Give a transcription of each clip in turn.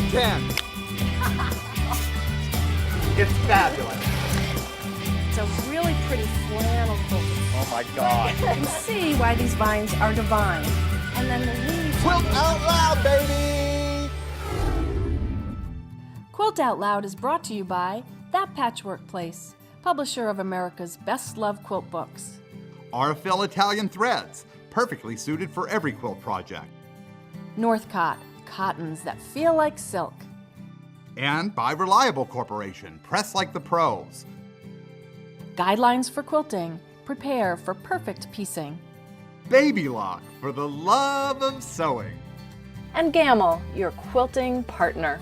10. It's fabulous. It's a really pretty flannel quilt. Oh my God. You can see why these vines are divine. And then the leaves. Quilt out loud, baby! Quilt Out Loud is brought to you by That Patchwork Place, publisher of America's best-loved quilt books. Arafil Italian threads, perfectly suited for every quilt project. Northcott, cottons that feel like silk. And by Reliable Corporation, press like the pros. Guidelines for quilting. Prepare for perfect piecing. Baby Lock, for the love of sewing. And Gamble, your quilting partner.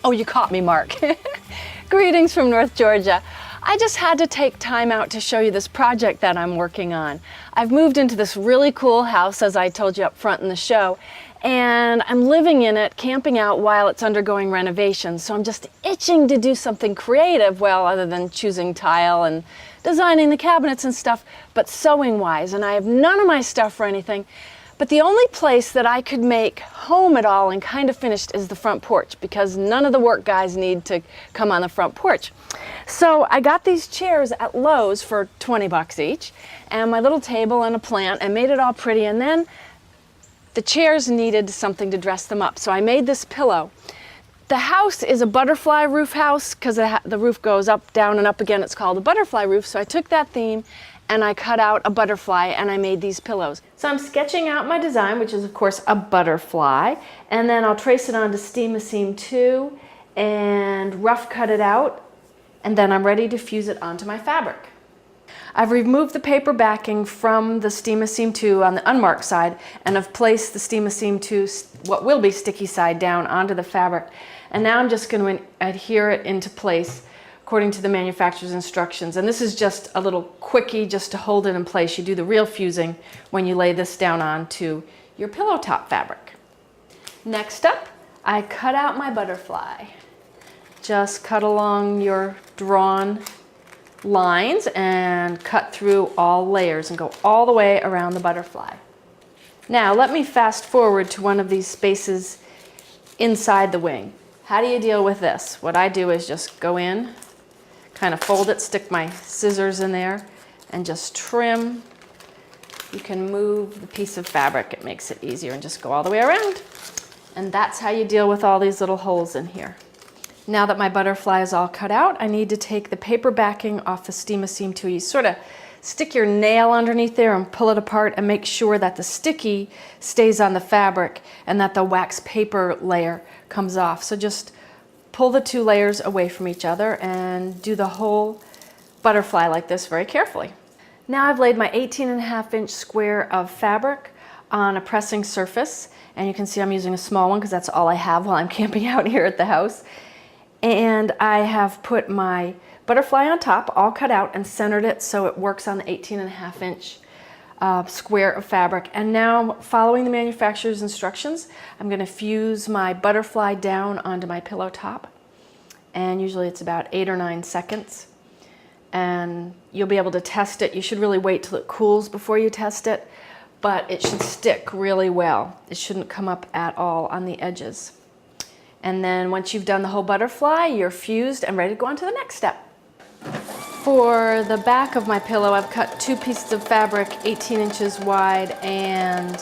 Oh, you caught me, Mark. Greetings from North Georgia. I just had to take time out to show you this project that I'm working on. I've moved into this really cool house, as I told you up front in the show, and I'm living in it, camping out while it's undergoing renovation. So I'm just itching to do something creative, well, other than choosing tile and designing the cabinets and stuff, but sewing-wise. And I have none of my stuff or anything. But the only place that I could make home at all and kind of finished is the front porch, because none of the work guys need to come on the front porch. So I got these chairs at Lowe's for 20 bucks each, and my little table and a plant, and made it all pretty. And then the chairs needed something to dress them up, so I made this pillow. The house is a butterfly roof house because the roof goes up, down, and up again. It's called a butterfly roof, so I took that theme and I cut out a butterfly and I made these pillows. So I'm sketching out my design, which is of course a butterfly, and then I'll trace it onto Steam-A-Seam 2 and rough cut it out, and then I'm ready to fuse it onto my fabric. I've removed the paper backing from the Steam-A-Seam 2 on the unmarked side, and I've placed the Steam-A-Seam 2, what will be sticky side down, onto the fabric. And now I'm just going to adhere it into place according to the manufacturer's instructions. And this is just a little quickie just to hold it in place. You do the real fusing when you lay this down onto your pillow top fabric. Next up, I cut out my butterfly. Just cut along your drawn lines and cut through all layers and go all the way around the butterfly. Now let me fast forward to one of these spaces inside the wing. How do you deal with this? What I do is just go in, kind of fold it, stick my scissors in there, and just trim. You can move the piece of fabric, it makes it easier, and just go all the way around. And that's how you deal with all these little holes in here. Now that my butterfly is all cut out, I need to take the paper backing off the Steam-A-Seam 2. You sort of stick your nail underneath there and pull it apart and make sure that the sticky stays on the fabric and that the wax paper layer comes off. So just pull the two layers away from each other and do the whole butterfly like this very carefully. Now I've laid my 18.5-inch square of fabric on a pressing surface, and you can see I'm using a small one because that's all I have while I'm camping out here at the house. And I have put my butterfly on top, all cut out, and centered it so it works on the 18.5-inch square of fabric. And now, following the manufacturer's instructions, I'm going to fuse my butterfly down onto my pillow top, and usually it's about 8 or 9 seconds, and you'll be able to test it. You should really wait till it cools before you test it, but it should stick really well. It shouldn't come up at all on the edges. And then once you've done the whole butterfly, you're fused and ready to go on to the next step. For the back of my pillow, I've cut 2 pieces of fabric 18 inches wide and,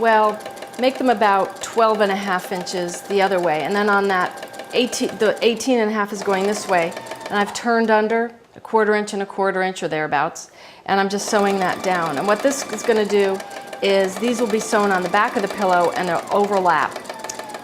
well, make them about 12.5 inches the other way. And then on that, the 18.5 is going this way, and I've turned under 1/4 inch and 1/4 inch or thereabouts, and I'm just sewing that down. And what this is going to do is these will be sewn on the back of the pillow and they'll overlap.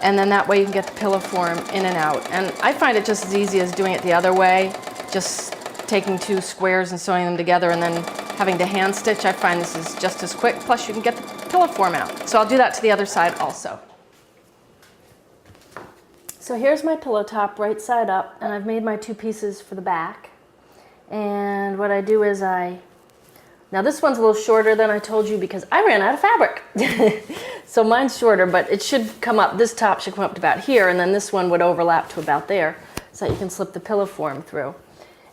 And then that way you can get the pillow form in and out. And I find it just as easy as doing it the other way, just taking 2 squares and sewing them together and then having to hand stitch. I find this is just as quick, plus you can get the pillow form out. So I'll do that to the other side also. So here's my pillow top right side up, and I've made my 2 pieces for the back. And what I do is now this one's a little shorter than I told you because I ran out of fabric. So mine's shorter, but it should come up, this top should come up to about here, and then this one would overlap to about there so that you can slip the pillow form through.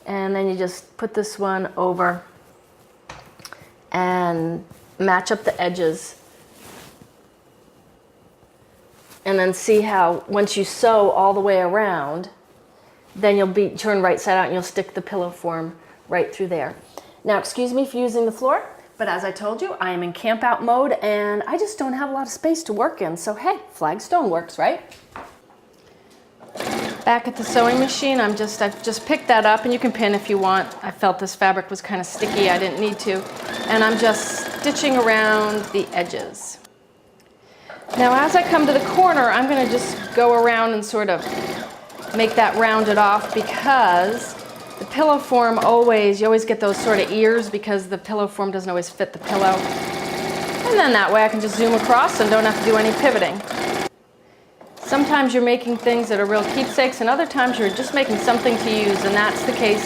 And then you just put this one over and match up the edges And then see how once you sew all the way around, then you'll be turned right side out and you'll stick the pillow form right through there. Now, excuse me for using the floor, but as I told you, I am in camp out mode and I just don't have a lot of space to work in. So hey, flagstone works, right? Back at the sewing machine, I've just picked that up, and you can pin if you want. I felt this fabric was kind of sticky, I didn't need to. And I'm just stitching around the edges. Now as I come to the corner, I'm gonna just go around and sort of make that rounded off, because the pillow form you always get those sort of ears because the pillow form doesn't always fit the pillow. And then that way I can just zoom across and don't have to do any pivoting. Sometimes you're making things that are real keepsakes, and other times you're just making something to use, and that's the case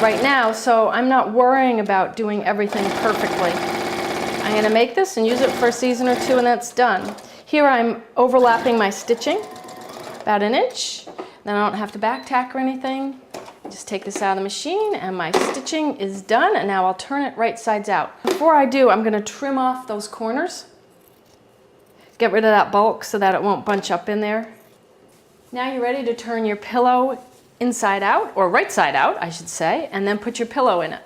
right now, so I'm not worrying about doing everything perfectly. I'm going to make this and use it for a season or two, and that's done. Here I'm overlapping my stitching, about an inch, then I don't have to back tack or anything. Just take this out of the machine, and my stitching is done, and now I'll turn it right sides out. Before I do, I'm going to trim off those corners. Get rid of that bulk so that it won't bunch up in there. Now you're ready to turn your pillow inside out, or right side out, I should say, and then put your pillow in it.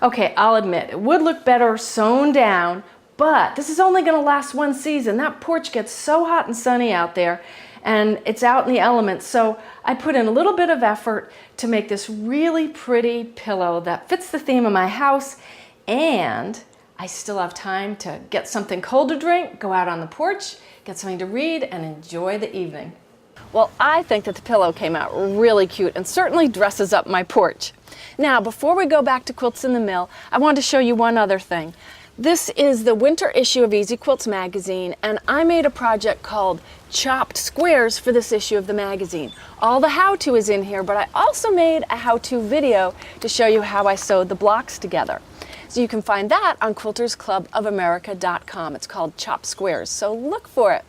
Okay, I'll admit, it would look better sewn down, but this is only gonna last one season. That porch gets so hot and sunny out there, and it's out in the elements, so I put in a little bit of effort to make this really pretty pillow that fits the theme of my house, and I still have time to get something cold to drink, go out on the porch, get something to read, and enjoy the evening. Well, I think that the pillow came out really cute and certainly dresses up my porch. Now, before we go back to Quilts in the Mill, I wanted to show you one other thing. This is the winter issue of Easy Quilts magazine, and I made a project called Chopped Squares for this issue of the magazine. All the how-to is in here, but I also made a how-to video to show you how I sewed the blocks together. So you can find that on quiltersclubofamerica.com. It's called Chopped Squares, so look for it.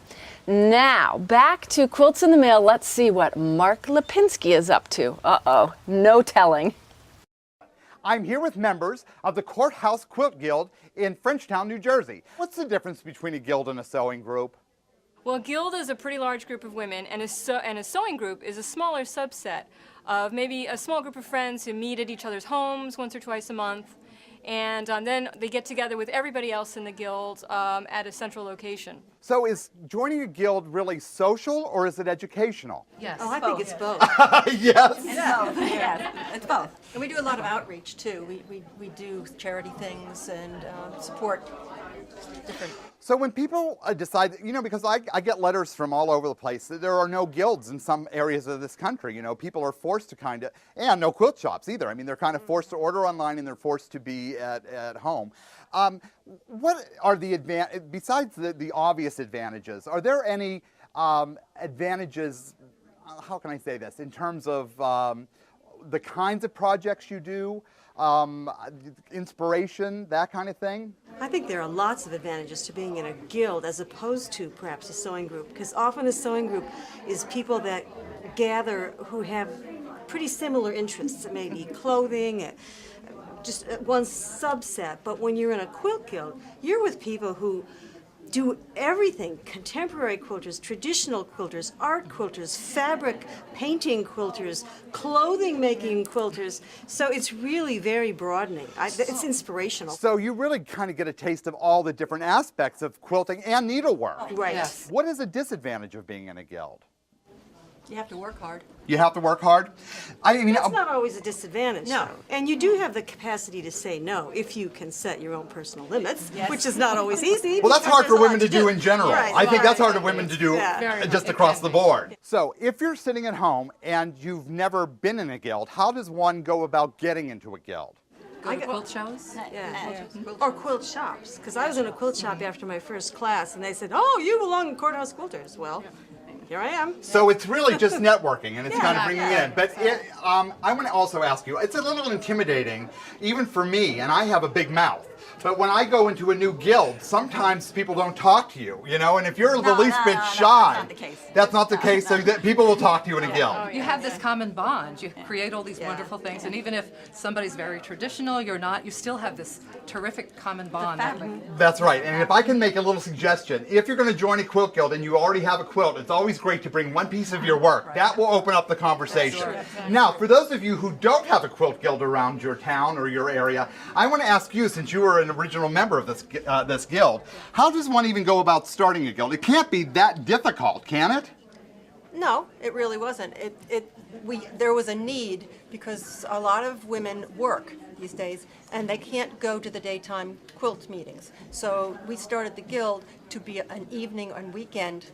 Now, back to Quilts in the Mail. Let's see what Mark Lipinski is up to. Uh-oh, no telling. I'm here with members of the Courthouse Quilt Guild in Frenchtown, New Jersey. What's the difference between a guild and a sewing group? Well, a guild is a pretty large group of women, and a sewing group is a smaller subset of maybe a small group of friends who meet at each other's homes once or twice a month. And then they get together with everybody else in the guild at a central location. So is joining a guild really social, or is it educational? Yes. Oh, I think it's both. Yes. Yeah, it's both. And we do a lot of outreach too. We do charity things and support different. So when people decide, because I get letters from all over the place that there are no guilds in some areas of this country. People are forced to and no quilt shops either. I mean, they're kind of forced to order online and they're forced to be at home. What are the besides the obvious advantages, are there any advantages, how can I say this, in terms of the kinds of projects you do, inspiration, that kind of thing? I think there are lots of advantages to being in a guild as opposed to perhaps a sewing group, because often a sewing group is people that gather who have pretty similar interests, maybe clothing, just one subset. But when you're in a quilt guild, you're with people who do everything: contemporary quilters, traditional quilters, art quilters, fabric painting quilters, clothing making quilters. So it's really very broadening. It's inspirational. So you really kind of get a taste of all the different aspects of quilting and needlework. Right. Yes. What is a disadvantage of being in a guild? You have to work hard. You have to work hard? That's not always a disadvantage, No. though. And you do have the capacity to say no if you can set your own personal limits, Yes. which is not always easy. Well, that's because hard for there's a women lot to do in general. Right, I think that's right. hard for women to do Yeah. just across the board. So if you're sitting at home and you've never been in a guild, how does one go about getting into a guild? Go to quilt shows. Yeah. Or quilt shops, because I was in a quilt shop after my first class, and they said, "Oh, you belong to Courthouse Quilters." Well, here I am. So it's really just networking, and it's kind of bringing yeah, in. But I want to also ask you, it's a little intimidating, even for me, and I have a big mouth. But when I go into a new guild, sometimes people don't talk to you, you know, and if you're the No, least no, bit no, shy, that's not the case. that's not the case, so that people will talk to you in a guild. You have this common bond. You create all these wonderful things, and even if somebody's very traditional, you're not, you still have this terrific common bond. That's right, and if I can make a little suggestion, if you're going to join a quilt guild and you already have a quilt, it's always great to bring one piece of your work. That will open up the conversation. Now, for those of you who don't have a quilt guild around your town or your area, I want to ask you, since you were an original member of this guild, how does one even go about starting a guild? It can't be that difficult, can it? No, it really wasn't. There was a need because a lot of women work these days and they can't go to the daytime quilt meetings. So we started the guild to be an evening and weekend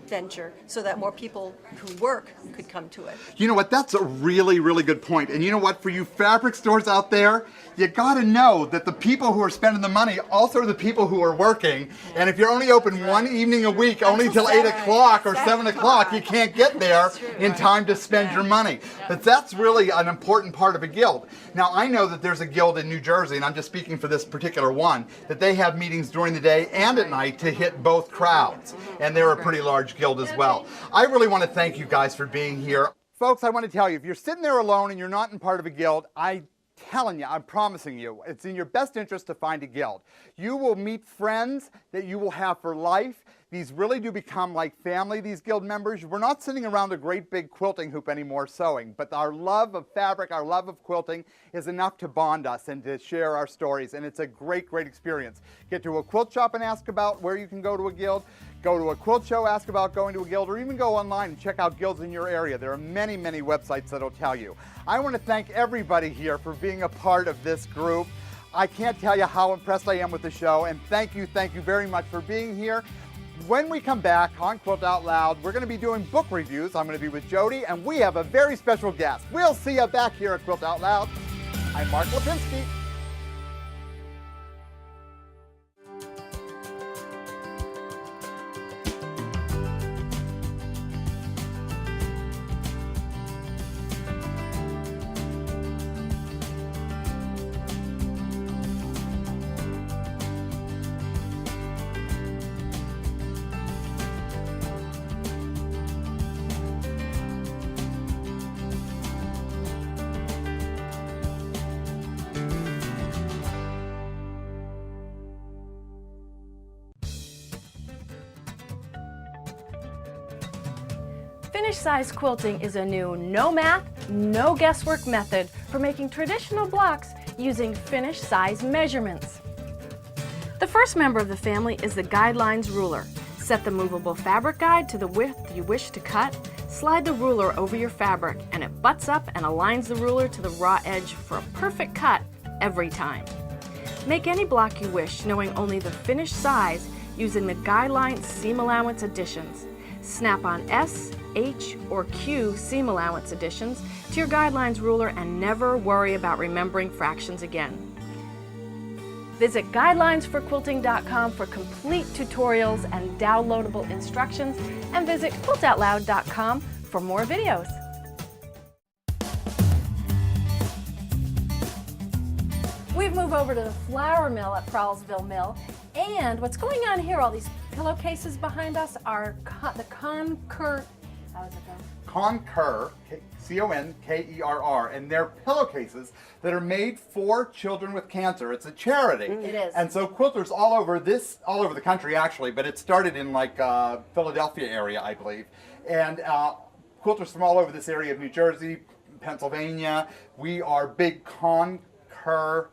venture so that more people who work could come to it. You know what, that's a really, really good point. And you know what, for you fabric stores out there, you gotta know that the people who are spending the money also are the people who are working. And if you're only open one evening a week, only till 8 o'clock or 7 o'clock, you can't get there in time to spend your money. But that's really an important part of a guild. Now, I know that there's a guild in New Jersey, and I'm just speaking for this particular one, that they have meetings during the day and at night to hit both crowds. And they're a pretty large guild as well. I really want to thank you guys for being here. Folks, I want to tell you, if you're sitting there alone and you're not in part of a guild, I'm promising you, it's in your best interest to find a guild. You will meet friends that you will have for life. These really do become like family, these guild members. We're not sitting around a great big quilting hoop anymore sewing, but our love of fabric, our love of quilting is enough to bond us and to share our stories, and it's a great, great experience. Get to a quilt shop and ask about where you can go to a guild. Go to a quilt show, ask about going to a guild, or even go online and check out guilds in your area. There are many, many websites that'll tell you. I want to thank everybody here for being a part of this group. I can't tell you how impressed I am with the show, and thank you very much for being here. When we come back on Quilt Out Loud, we're going to be doing book reviews. I'm going to be with Jodie, and we have a very special guest. We'll see you back here at Quilt Out Loud. I'm Mark Lipinski. Finish size quilting is a new no math, no guesswork method for making traditional blocks using finish size measurements. The first member of the family is the guidelines ruler. Set the movable fabric guide to the width you wish to cut, slide the ruler over your fabric, and it butts up and aligns the ruler to the raw edge for a perfect cut every time. Make any block you wish, knowing only the finished size using the guideline seam allowance additions. Snap on S, H, or Q seam allowance additions to your guidelines ruler and never worry about remembering fractions again. Visit guidelinesforquilting.com for complete tutorials and downloadable instructions, and visit quiltoutloud.com for more videos. We've moved over to the flour mill at Prowlsville Mill, and what's going on here, all these pillowcases behind us are the Conquer, how is it going? Conquer, C-O-N-K-E-R-R, and they're pillowcases that are made for children with cancer. It's a charity. It is. And so quilters all over the country actually, but it started in like Philadelphia area, I believe. And quilters from all over this area of New Jersey, Pennsylvania, we are big Conquer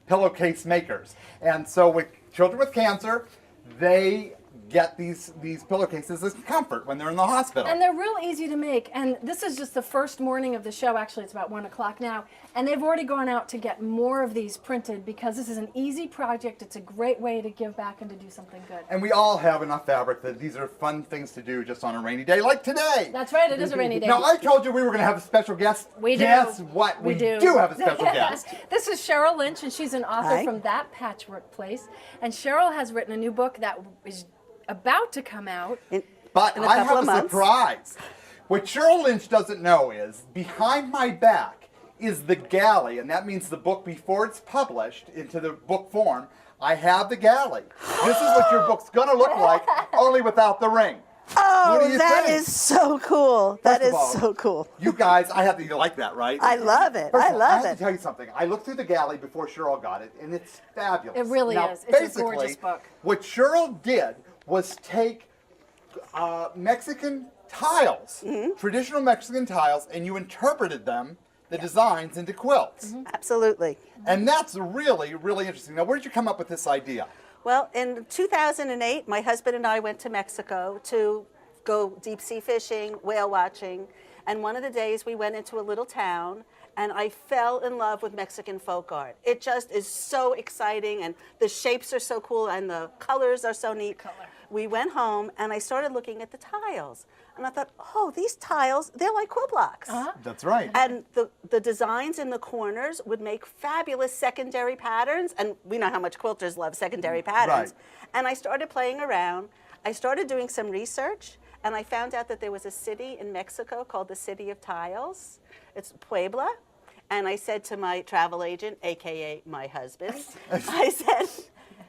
pillowcase makers. And so with children with cancer, they get these pillowcases as comfort when they're in the hospital. And they're real easy to make. And this is just the first morning of the show. Actually, it's about 1 o'clock now. And they've already gone out to get more of these printed because this is an easy project. It's a great way to give back and to do something good. And we all have enough fabric that these are fun things to do just on a rainy day like today. That's right, it is a rainy day. Now, I told you we were going to have a special guest. We do. Guess what? We do have a special guest. This is Cheryl Lynch, and she's an author from That Patchwork Place. And Cheryl has written a new book that is about to come out. But I have a surprise. What Cheryl Lynch doesn't know is, behind my back is the galley, and that means the book before it's published into the book form. I have the galley. This is what your book's going to look like, only without the ring. What do Oh, you that think? is so cool. That First of is all, so cool. You guys, you like that, right? I love it. First I of all, I love have it. to tell you something. I looked through the galley before Cheryl got it, and it's fabulous. It really Now, is. It's a basically, gorgeous book. What Cheryl did was take Mexican tiles, traditional Mexican tiles, and you interpreted them, the designs, into quilts. Absolutely. And that's really, really interesting. Now, where did you come up with this idea? Well, in 2008, my husband and I went to Mexico to go deep sea fishing, whale watching, and one of the days we went into a little town and I fell in love with Mexican folk art. It just is so exciting and the shapes are so cool and the colors are so neat. We went home and I started looking at the tiles and I thought, oh, these tiles, they're like quilt blocks. That's right. And the designs in the corners would make fabulous secondary patterns. And we know how much quilters love secondary patterns. Right. And I started playing around. I started doing some research. And I found out that there was a city in Mexico called the City of Tiles. It's Puebla. And I said to my travel agent, AKA my husband, I said,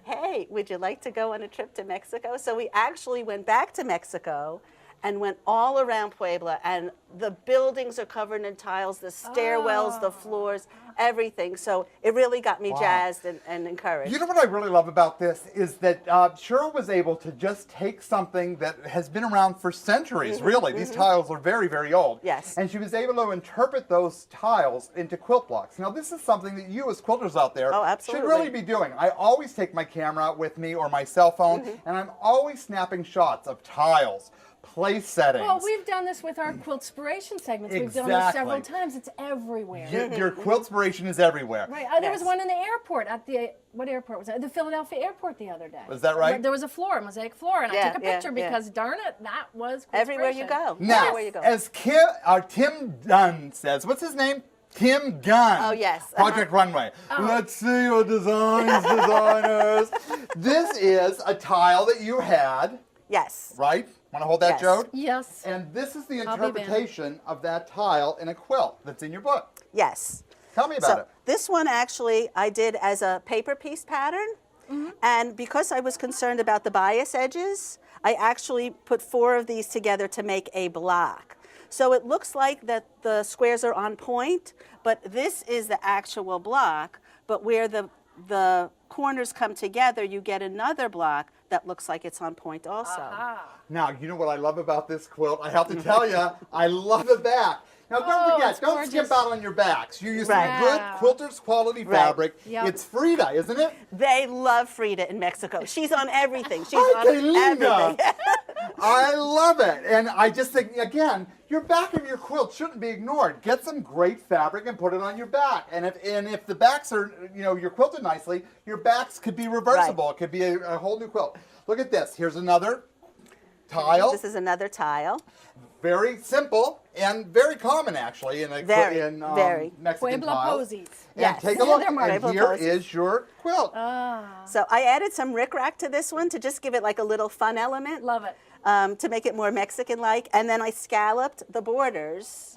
hey, would you like to go on a trip to Mexico? So we actually went back to Mexico and went all around Puebla, and the buildings are covered in tiles, the stairwells, the floors, everything. So it really got me jazzed and encouraged. You know what I really love about this is that Cheryl was able to just take something that has been around for centuries, really. These tiles are very, very old. Yes. And she was able to interpret those tiles into quilt blocks. Now, this is something that you as quilters out there should really be doing. I always take my camera with me or my cell phone, and I'm always snapping shots of tiles, place settings. Well, we've done this with our Quiltspiration segments. We've done this several times. It's everywhere. Your Quiltspiration is everywhere. Right. There was one in the airport at the, what airport was it? The Philadelphia airport the other day. Was that right? There was a floor, a mosaic floor, and I took a picture because, darn it, that was Quiltspiration. Everywhere you go. Now, Everywhere you go. as Tim Dunn says, what's his name? Tim Gunn. Oh, yes. Project Runway. Let's see your designs, designers. This is a tile that you had, Yes. right? Want to hold that, Yes. Jode? Yes. And this is the I'll be back. interpretation of that tile in a quilt that's in your book. Yes. Tell me about it. This one actually I did as a paper piece pattern. And because I was concerned about the bias edges, I actually put 4 of these together to make a block. So it looks like that the squares are on point, but this is the actual block. But where the corners come together, you get another block that looks like it's on point also. Now, you know what I love about this quilt? I have to tell you, I love the back. Now, don't forget, it's don't skip gorgeous. out on your backs. You use Right. some good quilters quality fabric. Yep. It's Frida, isn't it? They love Frida in Mexico. She's on everything. She's Hi, on Kalinda. everything. I love it. And I just think, again, your back of your quilt shouldn't be ignored. Get some great fabric and put it on your back. And if the backs are, you're quilted nicely, your backs could be reversible. It could be a whole new quilt. Look at this. Here's another tile. This is another tile. Very simple and very common, actually, in Mexican Puebla tiles. posies. And Yes. take a look. They're more And Puebla here posies. is your quilt. So I added some rickrack to this one to just give it like a little fun element. Love it. To make it more Mexican-like. And then I scalloped the borders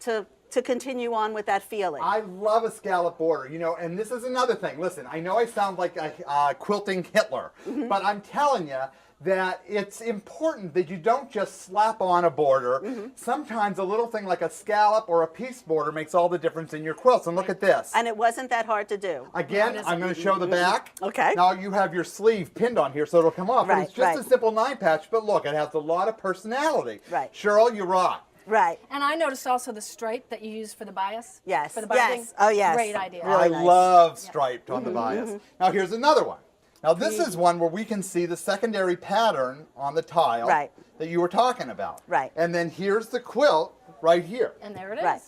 to continue on with that feeling. I love a scallop border, and this is another thing. Listen, I know I sound like a quilting Hitler, but I'm telling you that it's important that you don't just slap on a border. Sometimes a little thing like a scallop or a piece border makes all the difference in your quilts. And look at this. And it wasn't that hard to do. Again, I'm going to show the back. Okay. Now you have your sleeve pinned on here so it'll come off. Right, And it's just right. a simple 9-patch, but look, it has a lot of personality. Right. Cheryl, you rock. Right. And I noticed also the stripe that you use for the bias. Yes. For the binding. Yes. Oh, yes. Great idea. Really I nice. love striped on the bias. Now here's another one. Now this is one where we can see the secondary pattern on the tile Right. that you were talking about. Right. And then here's the quilt right here. And there it is. Right.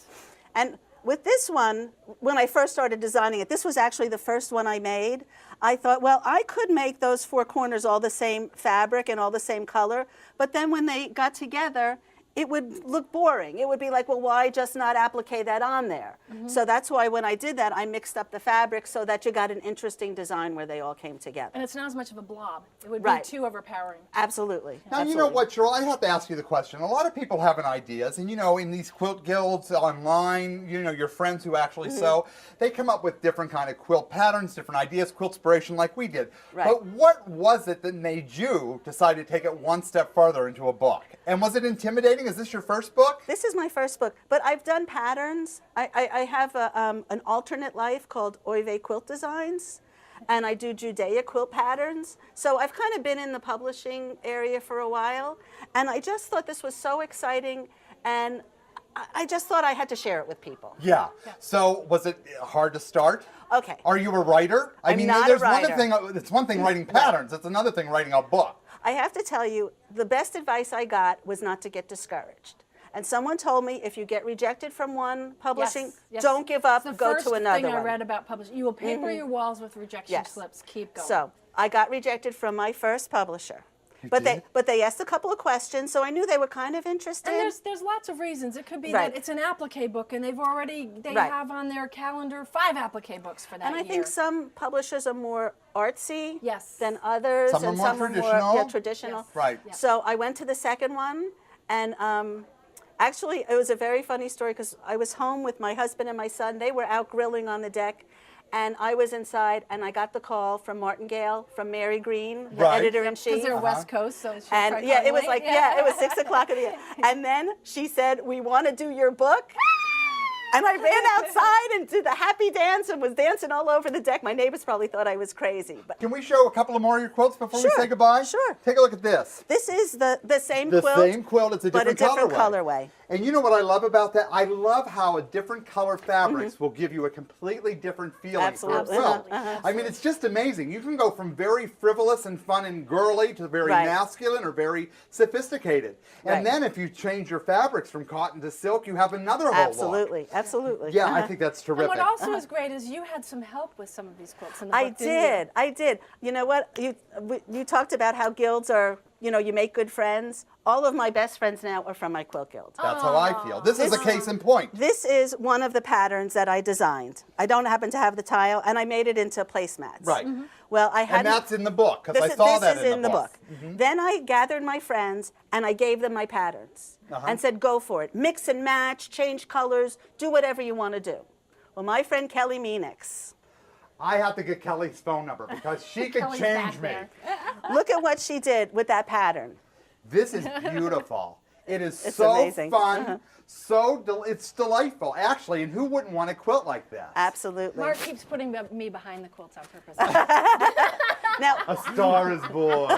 And with this one, when I first started designing it, this was actually the first one I made. I thought, well, I could make those 4 corners all the same fabric and all the same color, but then when they got together, it would look boring. It would be like, well, why just not applique that on there? So that's why when I did that, I mixed up the fabric so that you got an interesting design where they all came together. And it's not as much of a blob. It would Right. be too overpowering. Absolutely. Now, you know what, Cheryl, I have to ask you the question. A lot of people have ideas, and, in these quilt guilds online, your friends who actually sew, they come up with different kind of quilt patterns, different ideas, quiltspiration like we did. Right. But what was it that made you decide to take it one step further into a book? And was it intimidating? Is this your first book? This is my first book, but I've done patterns. I have an alternate life called Oive Quilt Designs, and I do Judea quilt patterns. So I've kind of been in the publishing area for a while, and I just thought this was so exciting, and I just thought I had to share it with people. Yeah. So was it hard to start? Okay. Are you a writer? I'm not a writer. It's one thing writing patterns. It's another thing writing a book. I have to tell you, the best advice I got was not to get discouraged. And someone told me, if you get rejected from one publishing, Yes. don't give up, It's the go first to another thing one. I read about publishing. You will paper your walls with rejection Yes. slips. Keep going. So I got rejected from my first publisher. You did? But they asked a couple of questions, so I knew they were kind of interested. And there's lots of reasons. It could be Right. that it's an applique book, and they Right. have on their calendar 5 applique books for that And I year. think some publishers are more artsy Yes. than others, Some are and more some traditional. are more traditional. Yes. Right. Yeah. So I went to the second one, and actually it was a very funny story because I was home with my husband and my son. They were out grilling on the deck, and I was inside, and I got the call from Martingale, from Mary Green, the Right. editor-in-chief. Because they're West Coast, so it's And probably yeah, it was late. like, it was 6 o'clock in the And then she said, we want to do your book. And I ran outside and did the happy dance and was dancing all over the deck. My neighbors probably thought I was crazy. But Can we show a couple of more of your quilts before we Sure, say goodbye? sure. Take a look at this. this is the same The quilt. same quilt, it's a but different, a different colorway. And you know what I love about that? I love how a different color fabrics Mm-hmm. will give you a completely different feeling Absolutely. for a quilt. Uh-huh. I mean, it's just amazing. You can go from very frivolous and fun and girly to very Right. masculine or very sophisticated. And Right. then if you change your fabrics from cotton to silk, you have another whole look. Absolutely, absolutely. Yeah, I Uh-huh. think that's And terrific. what also is great is you had some help with some of these quilts in the book, I didn't you? I did. You know what? You talked about how guilds are, you make good friends. All of my best friends now are from my quilt guild. That's how I feel. This is a case in point. This is one of the patterns that I designed. I don't happen to have the tile, and I made it into placemats. Right. Well, I had And that's in the book, because I saw that this is in the book. Mm-hmm. Then I gathered my friends and I gave them my patterns and said, go for it. Mix and match, change colors, do whatever you want to do. Well, my friend Kelly Meenix, I have to get Kelly's phone number because she could Kelly's change back me. there. look at what she did with that pattern. This is beautiful. It is It's so amazing. fun, it's delightful, actually. And who wouldn't want a quilt like this? Absolutely. Mark keeps putting me behind the quilts on purpose. Now, A star is born.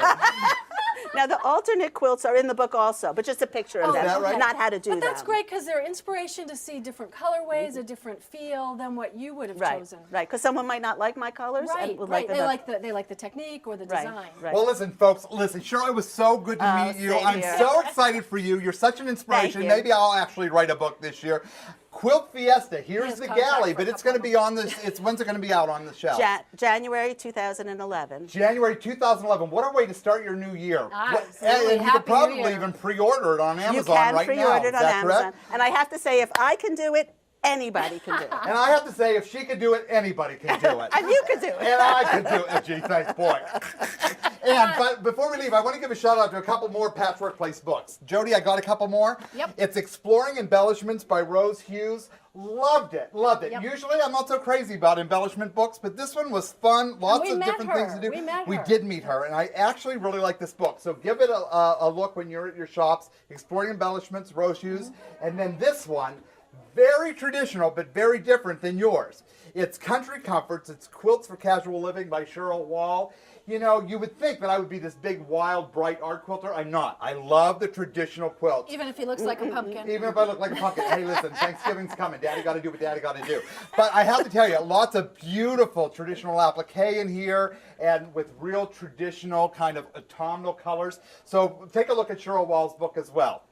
now the alternate quilts are in the book also, but just a picture of Oh, them, is that right? not how to do But them. that's great because they're inspiration to see different colorways, a different feel than what you would have Right, chosen. right, because someone might not like my colors Right, and would right. like They like the technique or the Right, design. right. Well, listen, folks, Cheryl, it was so good to meet you. same I'm here. so excited for you. You're such an inspiration. you. Maybe I'll actually write a book this year. Quilt Fiesta, here's Yes, the contact galley, for a but it's couple going to be on this, when's it going to be out on the shelf? January 2011. January 2011. What a way to start your new year. Absolutely. And you Happy could probably New Year. even pre-order it on Amazon You can right now. pre-order it Is on that Amazon. correct? And I have to say, if I can do it, anybody can do it. And I have to say, if she could do it, anybody can do it. And you can do it. And I could do it. Gee, thanks, boy. But before we leave, I want to give a shout out to a couple more Patchwork Place books. Jodie, I got a couple more. Yep. It's Exploring Embellishments by Rose Hughes. Loved it, loved it. Yep. Usually I'm not so crazy about embellishment books, but this one was fun. Lots we of met different things to her. do. We met We her. did meet her, and I actually really like this book. So give it a look when you're at your shops. Exploring Embellishments, Rose Hughes. And then this one, very traditional, but very different than yours. It's Country Comforts. It's Quilts for Casual Living by Cheryl Wall. You know, you would think that I would be this big, wild, bright art quilter. I'm not. I love the traditional quilts. Even if he looks like a pumpkin. Even if I look like a pumpkin. Hey, listen, Thanksgiving's coming. Daddy got to do what Daddy got to do. But I have to tell you, lots of beautiful traditional applique in here and with real traditional kind of autumnal colors. So take a look at Cheryl Wall's book as well.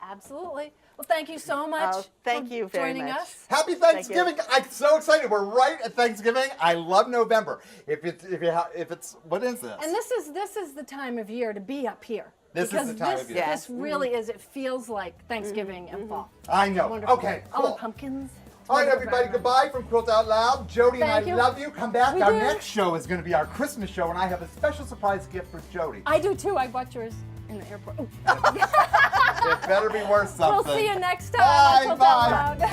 Absolutely. Well, thank you so much. Oh, thank for you very joining much. us. Happy Thank you. Thanksgiving! I'm so excited. We're right at Thanksgiving. I love November. If it's what is this? And this is the time of year to be up here. This is the time of year. This really is, it feels like Thanksgiving and fall. I know. Wonderful. Okay, All the cool. pumpkins. All right, everybody, goodbye from Quilt Out Loud. Jodie and I Thank you. love you. Come back. We Our do. next show is going to be our Christmas show, and I have a special surprise gift for Jodie. I do too. I bought yours in the airport. Ooh. It better be worth We'll something. see you next time. Bye, on Quilt Out bye. Loud.